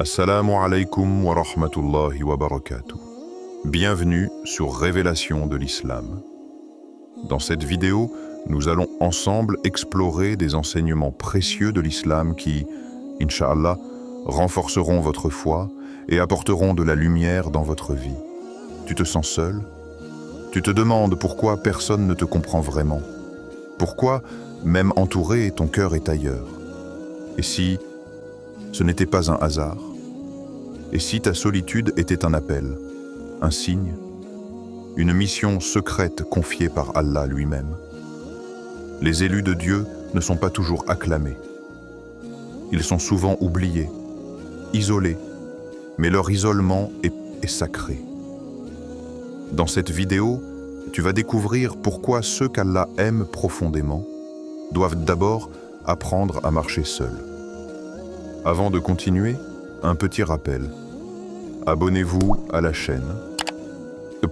Assalamu alaikum wa rahmatullahi wa barakatuh. Bienvenue sur Révélation de l'Islam. Dans cette vidéo, nous allons ensemble explorer des enseignements précieux de l'Islam qui, Inch'Allah, renforceront votre foi et apporteront de la lumière dans votre vie. Tu te sens seul? Tu te demandes pourquoi personne ne te comprend vraiment? Pourquoi, même entouré, ton cœur est ailleurs? Et si ce n'était pas un hasard? Et si ta solitude était un appel, un signe, une mission secrète confiée par Allah lui-même? Les élus de Dieu ne sont pas toujours acclamés. Ils sont souvent oubliés, isolés, mais leur isolement est sacré. Dans cette vidéo, tu vas découvrir pourquoi ceux qu'Allah aime profondément doivent d'abord apprendre à marcher seuls. Avant de continuer, un petit rappel. Abonnez-vous à la chaîne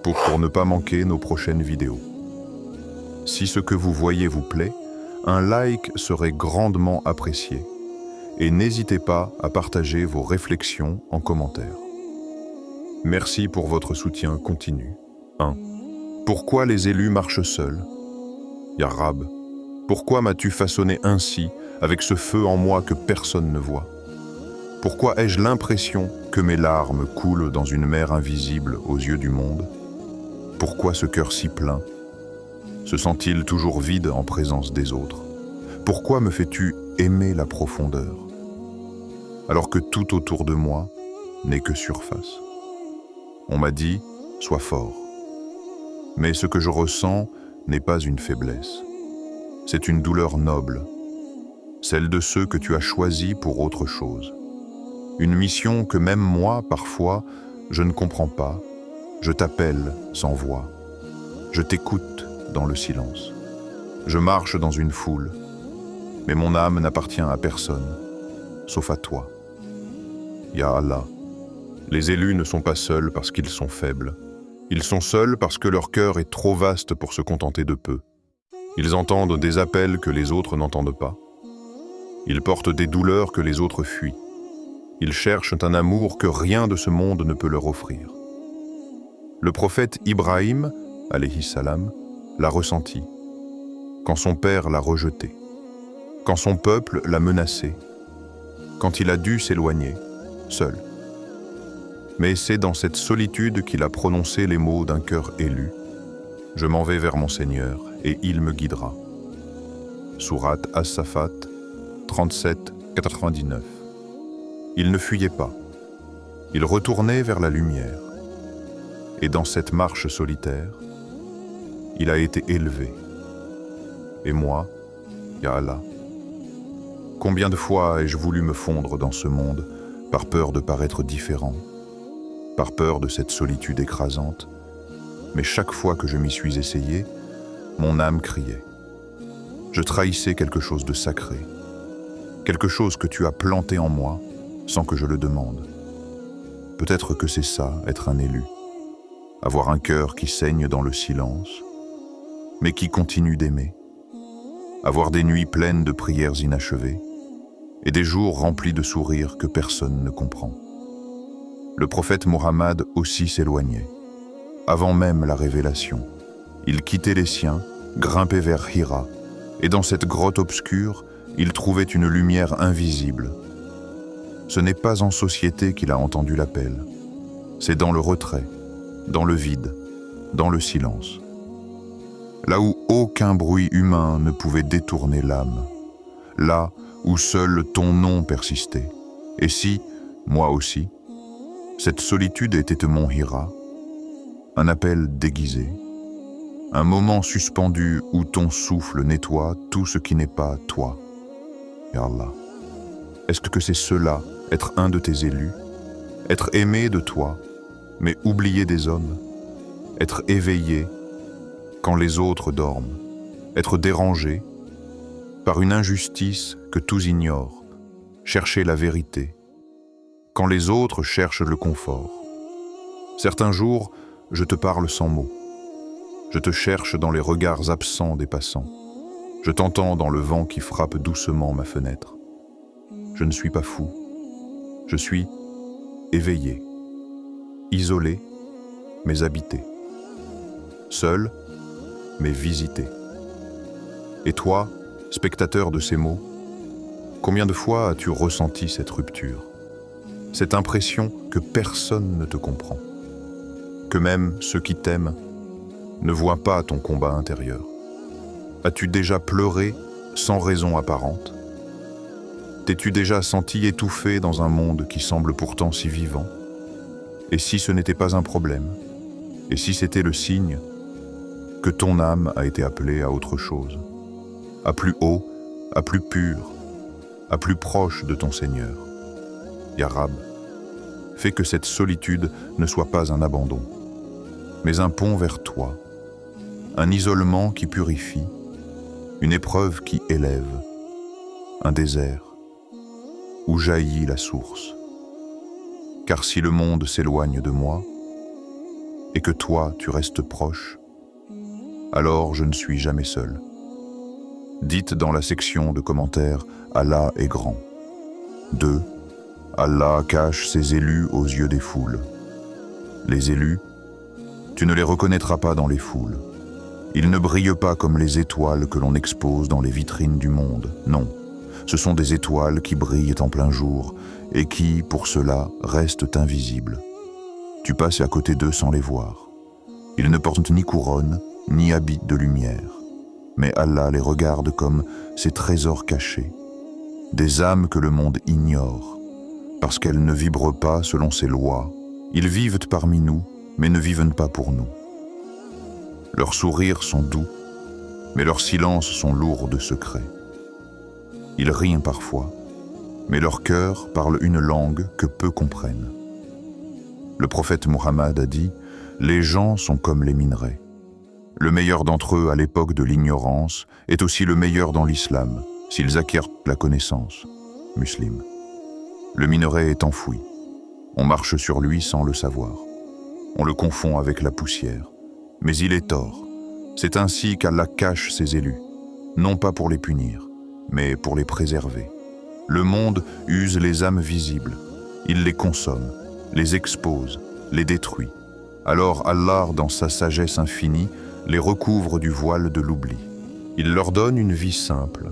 pour ne pas manquer nos prochaines vidéos. Si ce que vous voyez vous plaît, un like serait grandement apprécié. Et n'hésitez pas à partager vos réflexions en commentaire. Merci pour votre soutien continu. 1. Pourquoi les élus marchent seuls? Ya Rab, pourquoi m'as-tu façonné ainsi, avec ce feu en moi que personne ne voit? Pourquoi ai-je l'impression que mes larmes coulent dans une mer invisible aux yeux du monde? Pourquoi ce cœur si plein? Se sent-il toujours vide en présence des autres? Pourquoi me fais-tu aimer la profondeur, alors que tout autour de moi n'est que surface? On m'a dit, sois fort. Mais ce que je ressens n'est pas une faiblesse. C'est une douleur noble, celle de ceux que tu as choisis pour autre chose. Une mission que même moi, parfois, je ne comprends pas. Je t'appelle sans voix. Je t'écoute dans le silence. Je marche dans une foule, mais mon âme n'appartient à personne, sauf à toi. Ya Allah, les élus ne sont pas seuls parce qu'ils sont faibles. Ils sont seuls parce que leur cœur est trop vaste pour se contenter de peu. Ils entendent des appels que les autres n'entendent pas. Ils portent des douleurs que les autres fuient. Ils cherchent un amour que rien de ce monde ne peut leur offrir. Le prophète Ibrahim, alayhi salam, l'a ressenti, quand son père l'a rejeté, quand son peuple l'a menacé, quand il a dû s'éloigner, seul. Mais c'est dans cette solitude qu'il a prononcé les mots d'un cœur élu. Je m'en vais vers mon Seigneur, et il me guidera. Sourate As-Safat, 37-99. Il ne fuyait pas. Il retournait vers la lumière. Et dans cette marche solitaire, il a été élevé. Et moi, Ya Allah, combien de fois ai-je voulu me fondre dans ce monde par peur de paraître différent, par peur de cette solitude écrasante, mais chaque fois que je m'y suis essayé, mon âme criait. Je trahissais quelque chose de sacré, quelque chose que tu as planté en moi, sans que je le demande. Peut-être que c'est ça, être un élu. Avoir un cœur qui saigne dans le silence, mais qui continue d'aimer. Avoir des nuits pleines de prières inachevées et des jours remplis de sourires que personne ne comprend. Le prophète Mohammed aussi s'éloignait. Avant même la révélation, il quittait les siens, grimpait vers Hira, et dans cette grotte obscure, il trouvait une lumière invisible. Ce n'est pas en société qu'il a entendu l'appel. C'est dans le retrait, dans le vide, dans le silence. Là où aucun bruit humain ne pouvait détourner l'âme. Là où seul ton nom persistait. Et si, moi aussi, cette solitude était mon Hira, un appel déguisé, un moment suspendu où ton souffle nettoie tout ce qui n'est pas toi. Ya Allah, est-ce que c'est cela, être un de tes élus, être aimé de toi, mais oublié des hommes, être éveillé quand les autres dorment, être dérangé par une injustice que tous ignorent, chercher la vérité, quand les autres cherchent le confort. Certains jours, je te parle sans mots, je te cherche dans les regards absents des passants, je t'entends dans le vent qui frappe doucement ma fenêtre. Je ne suis pas fou. Je suis éveillé, isolé, mais habité, seul, mais visité. Et toi, spectateur de ces mots, combien de fois as-tu ressenti cette rupture, cette impression que personne ne te comprend, que même ceux qui t'aiment ne voient pas ton combat intérieur? As-tu déjà pleuré sans raison apparente? T'es-tu déjà senti étouffé dans un monde qui semble pourtant si vivant? Et si ce n'était pas un problème? Et si c'était le signe que ton âme a été appelée à autre chose, à plus haut, à plus pur, à plus proche de ton Seigneur? Ya Rab, fais que cette solitude ne soit pas un abandon, mais un pont vers toi, un isolement qui purifie, une épreuve qui élève, un désert où jaillit la source. Car si le monde s'éloigne de moi, et que toi tu restes proche, alors je ne suis jamais seul. Dites dans la section de commentaires « Allah est grand ». 2. Allah cache ses élus aux yeux des foules. Les élus, tu ne les reconnaîtras pas dans les foules. Ils ne brillent pas comme les étoiles que l'on expose dans les vitrines du monde, non. Ce sont des étoiles qui brillent en plein jour et qui, pour cela, restent invisibles. Tu passes à côté d'eux sans les voir. Ils ne portent ni couronne, ni habit de lumière. Mais Allah les regarde comme ses trésors cachés, des âmes que le monde ignore, parce qu'elles ne vibrent pas selon ses lois. Ils vivent parmi nous, mais ne vivent pas pour nous. Leurs sourires sont doux, mais leurs silences sont lourds de secrets. Ils rient parfois, mais leur cœur parle une langue que peu comprennent. Le prophète Muhammad a dit « Les gens sont comme les minerais. Le meilleur d'entre eux à l'époque de l'ignorance est aussi le meilleur dans l'islam, s'ils acquièrent la connaissance. » Muslim. Le minerai est enfoui. On marche sur lui sans le savoir. On le confond avec la poussière. Mais il est tort. C'est ainsi qu'Allah cache ses élus, non pas pour les punir, mais pour les préserver. Le monde use les âmes visibles. Il les consomme, les expose, les détruit. Alors Allah, dans sa sagesse infinie, les recouvre du voile de l'oubli. Il leur donne une vie simple,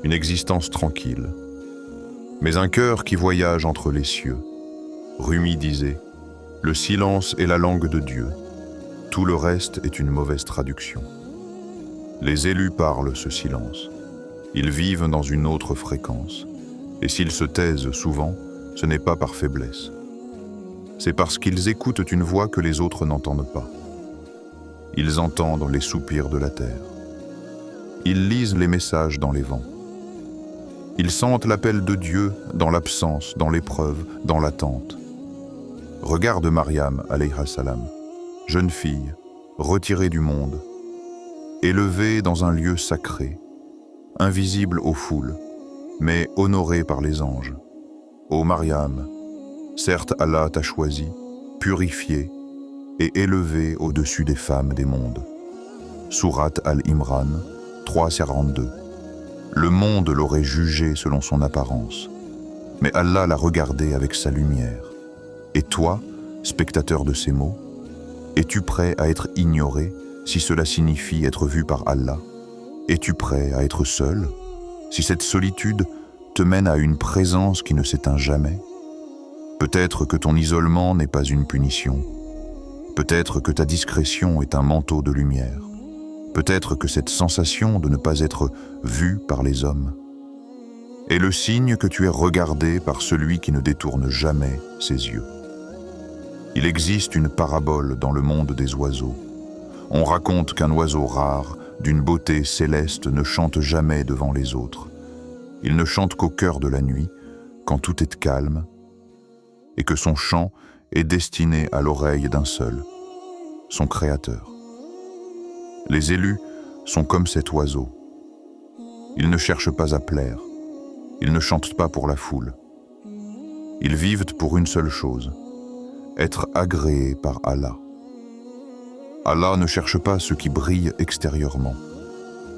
une existence tranquille. Mais un cœur qui voyage entre les cieux. Rumi disait « Le silence est la langue de Dieu. Tout le reste est une mauvaise traduction. » Les élus parlent ce silence. Ils vivent dans une autre fréquence. Et s'ils se taisent souvent, ce n'est pas par faiblesse. C'est parce qu'ils écoutent une voix que les autres n'entendent pas. Ils entendent les soupirs de la terre. Ils lisent les messages dans les vents. Ils sentent l'appel de Dieu dans l'absence, dans l'épreuve, dans l'attente. Regarde Mariam, alayha salam, jeune fille, retirée du monde, élevée dans un lieu sacré, invisible aux foules, mais honorée par les anges. Ô Mariam, certes Allah t'a choisi, purifiée et élevée au-dessus des femmes des mondes. Sourate Al-Imran 3:42. Le monde l'aurait jugée selon son apparence, mais Allah l'a regardée avec sa lumière. Et toi, spectateur de ces mots, es-tu prêt à être ignoré si cela signifie être vu par Allah? Es-tu prêt à être seul si cette solitude te mène à une présence qui ne s'éteint jamais? Peut-être que ton isolement n'est pas une punition. Peut-être que ta discrétion est un manteau de lumière. Peut-être que cette sensation de ne pas être vu par les hommes est le signe que tu es regardé par celui qui ne détourne jamais ses yeux. Il existe une parabole dans le monde des oiseaux. On raconte qu'un oiseau rare, d'une beauté céleste, ne chante jamais devant les autres. Il ne chante qu'au cœur de la nuit, quand tout est calme, et que son chant est destiné à l'oreille d'un seul, son Créateur. Les élus sont comme cet oiseau. Ils ne cherchent pas à plaire. Ils ne chantent pas pour la foule. Ils vivent pour une seule chose, être agréés par Allah. Allah ne cherche pas ceux qui brillent extérieurement.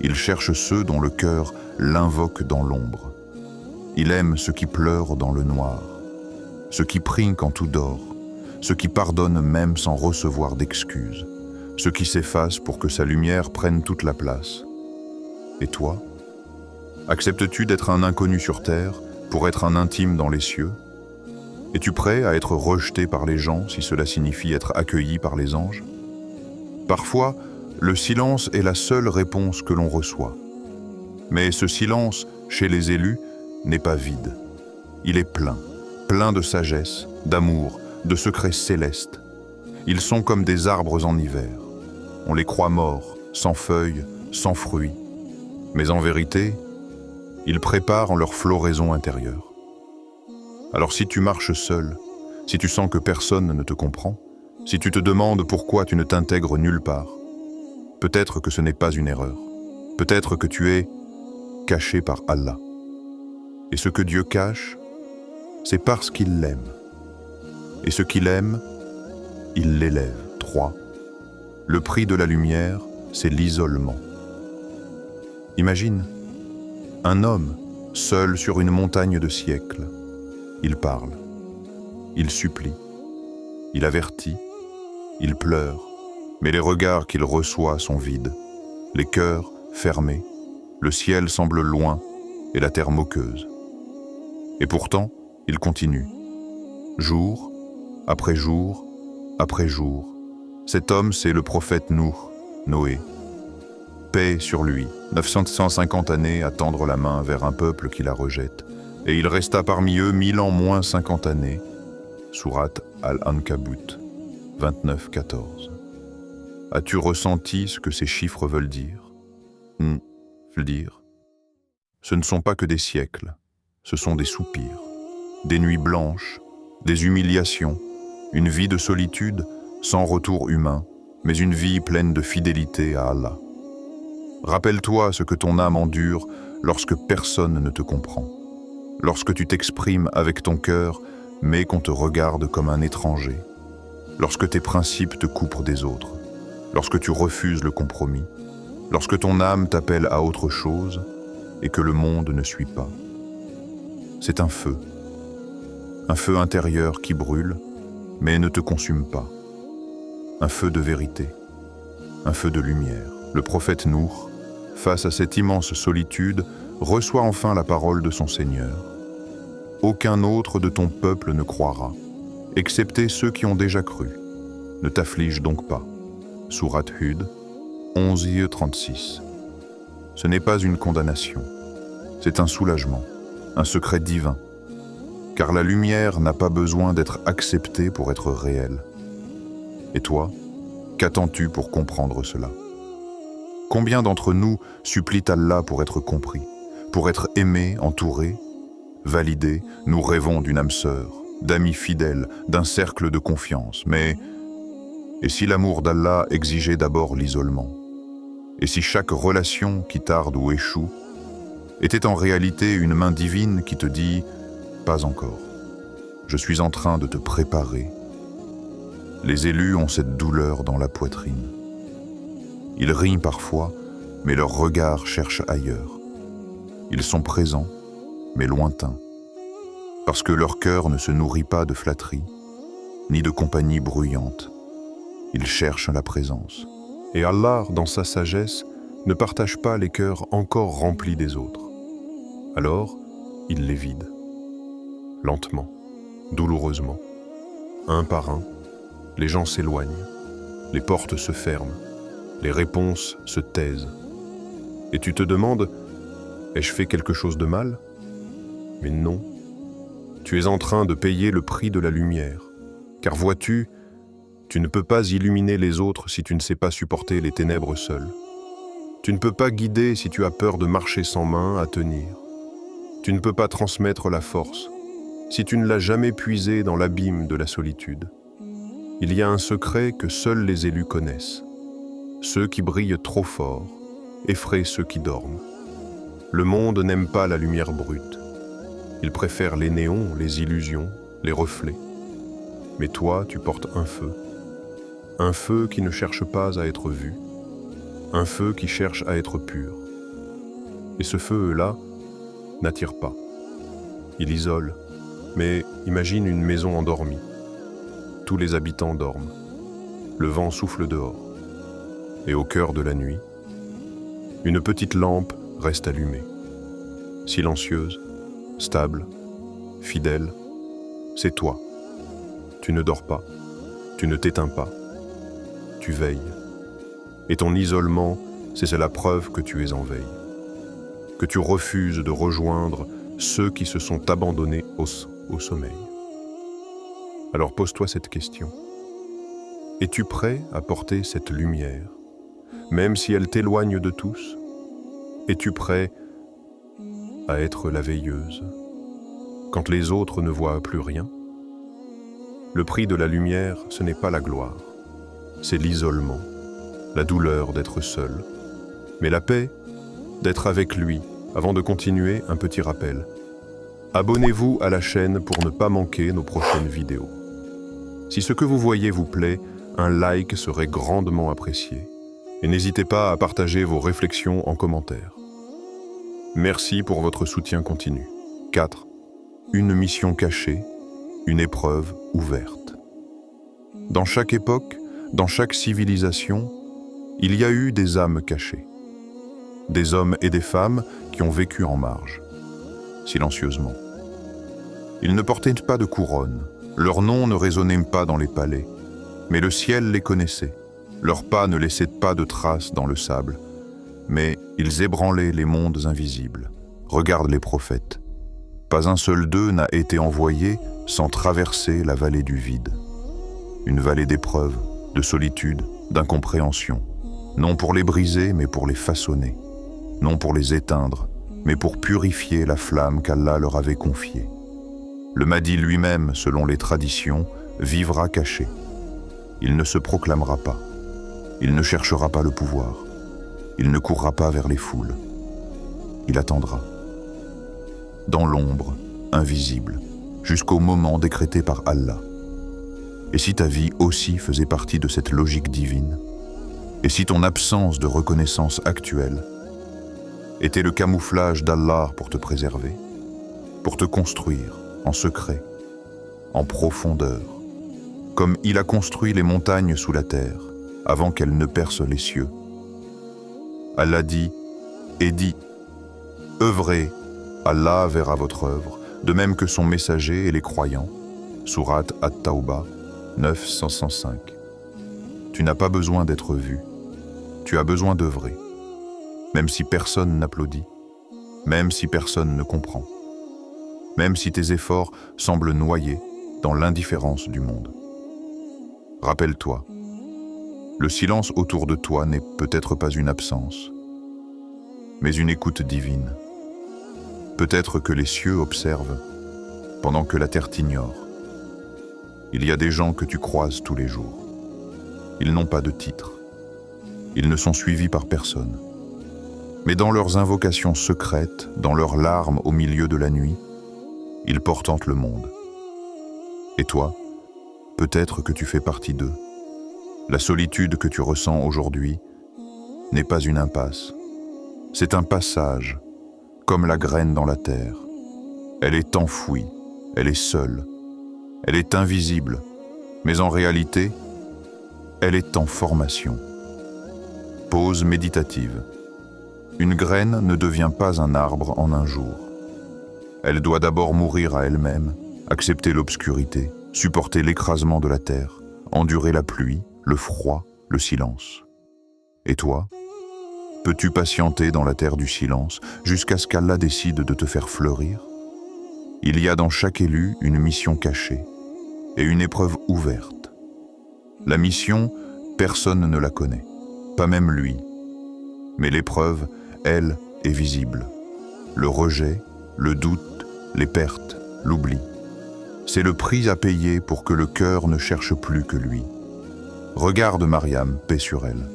Il cherche ceux dont le cœur l'invoque dans l'ombre. Il aime ceux qui pleurent dans le noir, ceux qui prient quand tout dort, ceux qui pardonnent même sans recevoir d'excuses, ceux qui s'effacent pour que sa lumière prenne toute la place. Et toi? Acceptes-tu d'être un inconnu sur terre pour être un intime dans les cieux? Es-tu prêt à être rejeté par les gens si cela signifie être accueilli par les anges? Parfois, le silence est la seule réponse que l'on reçoit. Mais ce silence, chez les élus, n'est pas vide. Il est plein, plein de sagesse, d'amour, de secrets célestes. Ils sont comme des arbres en hiver. On les croit morts, sans feuilles, sans fruits. Mais en vérité, ils préparent en leur floraison intérieure. Alors si tu marches seul, si tu sens que personne ne te comprend, si tu te demandes pourquoi tu ne t'intègres nulle part, peut-être que ce n'est pas une erreur. Peut-être que tu es caché par Allah. Et ce que Dieu cache, c'est parce qu'il l'aime. Et ce qu'il aime, il l'élève. 3. Le prix de la lumière, c'est l'isolement. Imagine, un homme, seul sur une montagne de siècles. Il parle, il supplie, il avertit, il pleure, mais les regards qu'il reçoit sont vides, les cœurs fermés, le ciel semble loin et la terre moqueuse. Et pourtant, il continue. Jour après jour après jour, cet homme, c'est le prophète Noé. Paix sur lui, 950 années à tendre la main vers un peuple qui la rejette. Et il resta parmi eux 1000 ans moins 50 années. Sourate Al-Ankabut, 29-14. As-tu ressenti ce que ces chiffres veulent dire? Ce ne sont pas que des siècles, ce sont des soupirs, des nuits blanches, des humiliations, une vie de solitude sans retour humain, mais une vie pleine de fidélité à Allah. Rappelle-toi ce que ton âme endure lorsque personne ne te comprend, lorsque tu t'exprimes avec ton cœur, mais qu'on te regarde comme un étranger, lorsque tes principes te coupent des autres, lorsque tu refuses le compromis, lorsque ton âme t'appelle à autre chose et que le monde ne suit pas. C'est un feu intérieur qui brûle, mais ne te consume pas, un feu de vérité, un feu de lumière. Le prophète Nour, face à cette immense solitude, reçoit enfin la parole de son Seigneur. Aucun autre de ton peuple ne croira, excepté ceux qui ont déjà cru. Ne t'afflige donc pas. Sourate Hud, 11-36. Ce n'est pas une condamnation, c'est un soulagement, un secret divin. Car la lumière n'a pas besoin d'être acceptée pour être réelle. Et toi, qu'attends-tu pour comprendre cela? Combien d'entre nous supplient Allah pour être compris, pour être aimés, entourés, validés? Nous rêvons d'une âme sœur, d'amis fidèles, d'un cercle de confiance. Mais, et si l'amour d'Allah exigeait d'abord l'isolement? Et si chaque relation qui tarde ou échoue était en réalité une main divine qui te dit « Pas encore, je suis en train de te préparer ». Les élus ont cette douleur dans la poitrine. Ils rient parfois, mais leur regard cherche ailleurs. Ils sont présents, mais lointains, parce que leur cœur ne se nourrit pas de flatterie, ni de compagnie bruyante. Ils cherchent la présence. Et Allah, dans sa sagesse, ne partage pas les cœurs encore remplis des autres. Alors, il les vide. Lentement, douloureusement, un par un, les gens s'éloignent, les portes se ferment, les réponses se taisent. Et tu te demandes, ai-je fait quelque chose de mal? Mais non, tu es en train de payer le prix de la lumière. Car vois-tu, tu ne peux pas illuminer les autres si tu ne sais pas supporter les ténèbres seul. Tu ne peux pas guider si tu as peur de marcher sans main à tenir. Tu ne peux pas transmettre la force si tu ne l'as jamais puisée dans l'abîme de la solitude. Il y a un secret que seuls les élus connaissent. Ceux qui brillent trop fort effraient ceux qui dorment. Le monde n'aime pas la lumière brute. Il préfère les néons, les illusions, les reflets. Mais toi, tu portes un feu qui ne cherche pas à être vu, un feu qui cherche à être pur. Et ce feu-là n'attire pas. Il isole, Mais imagine une maison endormie. Tous les habitants dorment. Le vent souffle dehors. Et au cœur de la nuit, une petite lampe reste allumée. Silencieuse, stable, fidèle, c'est toi. Tu ne dors pas, tu ne t'éteins pas, tu veilles. Et ton isolement, c'est la preuve que tu es en veille. Que tu refuses de rejoindre ceux qui se sont abandonnés au sommeil. Alors pose-toi cette question. Es-tu prêt à porter cette lumière, même si elle t'éloigne de tous? Es-tu prêt à être la veilleuse, quand les autres ne voient plus rien? Le prix de la lumière, ce n'est pas la gloire, c'est l'isolement, la douleur d'être seul, mais la paix d'être avec lui. Avant de continuer, un petit rappel. Abonnez-vous à la chaîne pour ne pas manquer nos prochaines vidéos. Si ce que vous voyez vous plaît, un like serait grandement apprécié. Et n'hésitez pas à partager vos réflexions en commentaire. Merci pour votre soutien continu. 4. Une mission cachée, une épreuve ouverte. Dans chaque époque, dans chaque civilisation, il y a eu des âmes cachées. Des hommes et des femmes qui ont vécu en marge, silencieusement. Ils ne portaient pas de couronne, leurs noms ne résonnaient pas dans les palais, mais le ciel les connaissait. Leurs pas ne laissaient pas de traces dans le sable, mais ils ébranlaient les mondes invisibles. Regarde les prophètes. Pas un seul d'eux n'a été envoyé sans traverser la vallée du vide. Une vallée d'épreuves, de solitude, d'incompréhension. Non pour les briser, mais pour les façonner. Non pour les éteindre, mais pour purifier la flamme qu'Allah leur avait confiée. Le Mahdi lui-même, selon les traditions, vivra caché. Il ne se proclamera pas. Il ne cherchera pas le pouvoir. Il ne courra pas vers les foules. Il attendra. Dans l'ombre, invisible, jusqu'au moment décrété par Allah. Et si ta vie aussi faisait partie de cette logique divine? Et si ton absence de reconnaissance actuelle était le camouflage d'Allah pour te préserver, pour te construire en secret, en profondeur, comme il a construit les montagnes sous la terre avant qu'elles ne percent les cieux? Allah dit et dit, œuvrez, Allah verra votre œuvre, de même que son messager et les croyants. Sourate At-Tawbah 9:105. Tu n'as pas besoin d'être vu, tu as besoin d'œuvrer. Même si personne n'applaudit, même si personne ne comprend, même si tes efforts semblent noyés dans l'indifférence du monde. Rappelle-toi, le silence autour de toi n'est peut-être pas une absence, mais une écoute divine. Peut-être que les cieux observent pendant que la terre t'ignore. Il y a des gens que tu croises tous les jours. Ils n'ont pas de titre. Ils ne sont suivis par personne. Mais dans leurs invocations secrètes, dans leurs larmes au milieu de la nuit, ils portentent le monde. Et toi, peut-être que tu fais partie d'eux. La solitude que tu ressens aujourd'hui n'est pas une impasse. C'est un passage, comme la graine dans la terre. Elle est enfouie, elle est seule, elle est invisible, mais en réalité, elle est en formation. Pause méditative. Une graine ne devient pas un arbre en un jour. Elle doit d'abord mourir à elle-même, accepter l'obscurité, supporter l'écrasement de la terre, endurer la pluie, le froid, le silence. Et toi, peux-tu patienter dans la terre du silence jusqu'à ce qu'Allah décide de te faire fleurir? Il y a dans chaque élu une mission cachée et une épreuve ouverte. La mission, personne ne la connaît, pas même lui. Mais l'épreuve, elle, est visible. Le rejet, le doute, les pertes, l'oubli. C'est le prix à payer pour que le cœur ne cherche plus que lui. Regarde Mariam, paix sur elle.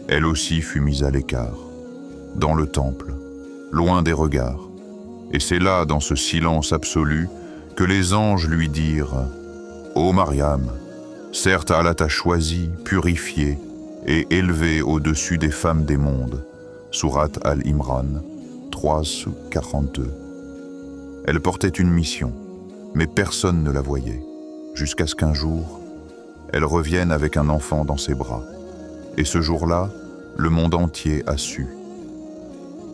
Elle aussi fut mise à l'écart, dans le temple, loin des regards. Et c'est là, dans ce silence absolu, que les anges lui dirent « Ô Mariam, certes Allah t'a choisi, purifié et élevé au-dessus des femmes des mondes. » Sourate Al-Imran 3:42. Elle portait une mission, mais personne ne la voyait, jusqu'à ce qu'un jour, elle revienne avec un enfant dans ses bras. Et ce jour-là, le monde entier a su.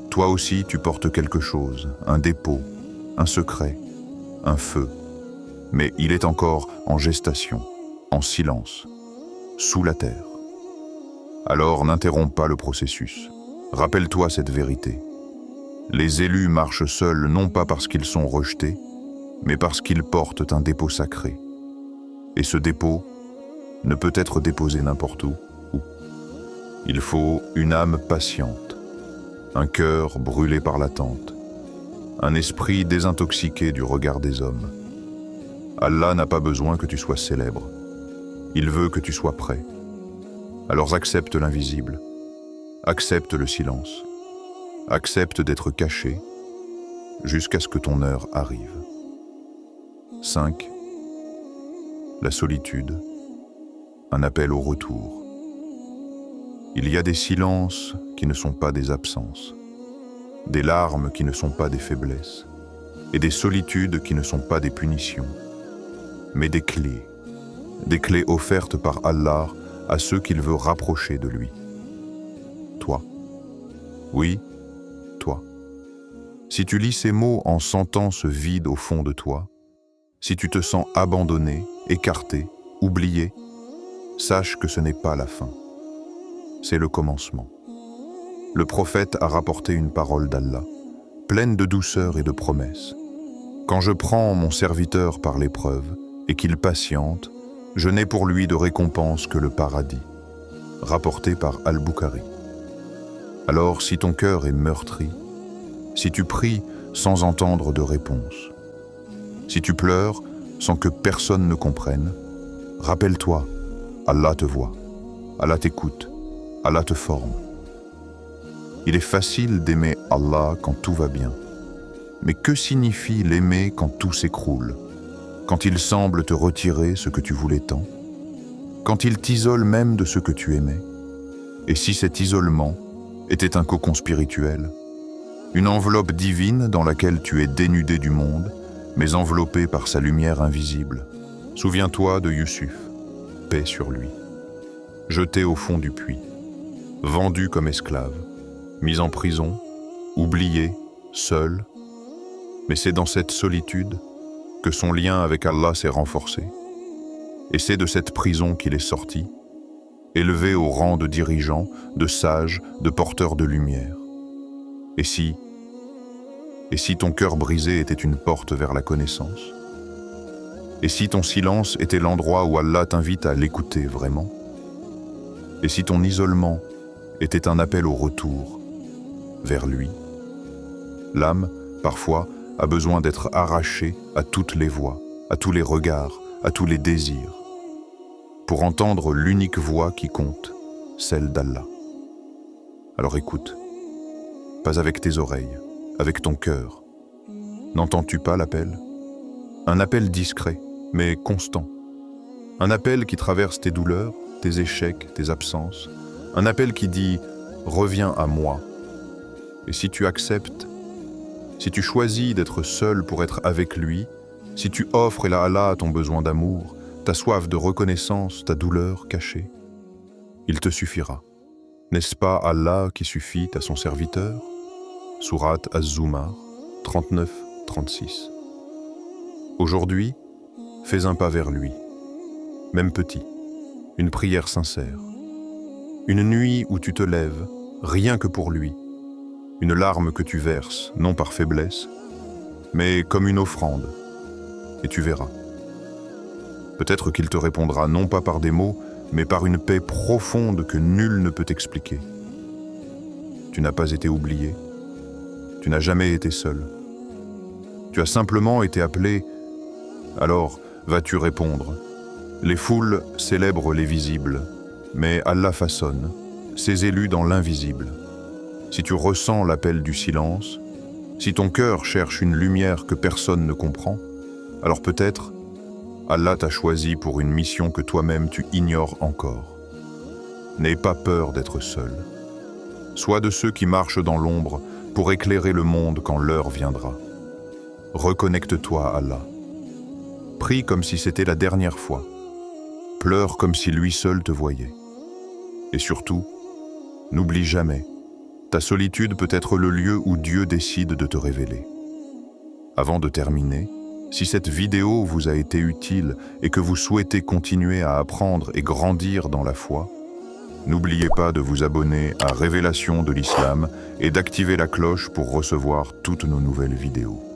Toi aussi, tu portes quelque chose, un dépôt, un secret, un feu. Mais il est encore en gestation, en silence, sous la terre. Alors n'interromps pas le processus. Rappelle-toi cette vérité. Les élus marchent seuls non pas parce qu'ils sont rejetés, mais parce qu'ils portent un dépôt sacré. Et ce dépôt ne peut être déposé n'importe où. Il faut une âme patiente, un cœur brûlé par l'attente, un esprit désintoxiqué du regard des hommes. Allah n'a pas besoin que tu sois célèbre. Il veut que tu sois prêt. Alors accepte l'invisible, accepte le silence, accepte d'être caché jusqu'à ce que ton heure arrive. 5. La solitude, un appel au retour. Il y a des silences qui ne sont pas des absences, des larmes qui ne sont pas des faiblesses, et des solitudes qui ne sont pas des punitions, mais des clés offertes par Allah à ceux qu'il veut rapprocher de lui. Toi. Oui, toi. Si tu lis ces mots en sentant ce vide au fond de toi, si tu te sens abandonné, écarté, oublié, sache que ce n'est pas la fin. C'est le commencement. Le prophète a rapporté une parole d'Allah, pleine de douceur et de promesses. Quand je prends mon serviteur par l'épreuve et qu'il patiente, je n'ai pour lui de récompense que le paradis, rapporté par Al-Bukhari. Alors si ton cœur est meurtri, si tu pries sans entendre de réponse, si tu pleures sans que personne ne comprenne, rappelle-toi, Allah te voit, Allah t'écoute, Allah te forme. Il est facile d'aimer Allah quand tout va bien. Mais que signifie l'aimer quand tout s'écroule? Quand il semble te retirer ce que tu voulais tant? Quand il t'isole même de ce que tu aimais? Et si cet isolement était un cocon spirituel? Une enveloppe divine dans laquelle tu es dénudé du monde, mais enveloppé par sa lumière invisible. Souviens-toi de Yusuf, paix sur lui. Jeté au fond du puits, vendu comme esclave, mis en prison, oublié, seul. Mais c'est dans cette solitude que son lien avec Allah s'est renforcé. Et c'est de cette prison qu'il est sorti, élevé au rang de dirigeant, de sage, de porteur de lumière. Et si ton cœur brisé était une porte vers la connaissance? Et si ton silence était l'endroit où Allah t'invite à l'écouter vraiment? Et si ton isolement était un appel au retour vers lui? L'âme, parfois, a besoin d'être arrachée à toutes les voix, à tous les regards, à tous les désirs, pour entendre l'unique voix qui compte, celle d'Allah. Alors écoute, pas avec tes oreilles, avec ton cœur. N'entends-tu pas l'appel? Un appel discret, mais constant. Un appel qui traverse tes douleurs, tes échecs, tes absences. Un appel qui dit « Reviens à moi ». Et si tu acceptes, si tu choisis d'être seul pour être avec lui, si tu offres à Allah ton besoin d'amour, ta soif de reconnaissance, ta douleur cachée, il te suffira. N'est-ce pas Allah qui suffit à son serviteur? Sourate Az-Zumar 39-36. Aujourd'hui, fais un pas vers lui, même petit, une prière sincère, une nuit où tu te lèves, rien que pour lui, une larme que tu verses, non par faiblesse, mais comme une offrande, et tu verras. Peut-être qu'il te répondra non pas par des mots, mais par une paix profonde que nul ne peut expliquer. Tu n'as pas été oublié, tu n'as jamais été seul. Tu as simplement été appelé, alors vas-tu répondre? Les foules célèbrent les visibles, mais Allah façonne ses élus dans l'invisible. Si tu ressens l'appel du silence, si ton cœur cherche une lumière que personne ne comprend, alors peut-être Allah t'a choisi pour une mission que toi-même tu ignores encore. N'aie pas peur d'être seul. Sois de ceux qui marchent dans l'ombre pour éclairer le monde quand l'heure viendra. Reconnecte-toi à Allah. Prie comme si c'était la dernière fois. Pleure comme si lui seul te voyait. Et surtout, n'oublie jamais, ta solitude peut être le lieu où Dieu décide de te révéler. Avant de terminer, si cette vidéo vous a été utile et que vous souhaitez continuer à apprendre et grandir dans la foi, n'oubliez pas de vous abonner à Révélation de l'Islam et d'activer la cloche pour recevoir toutes nos nouvelles vidéos.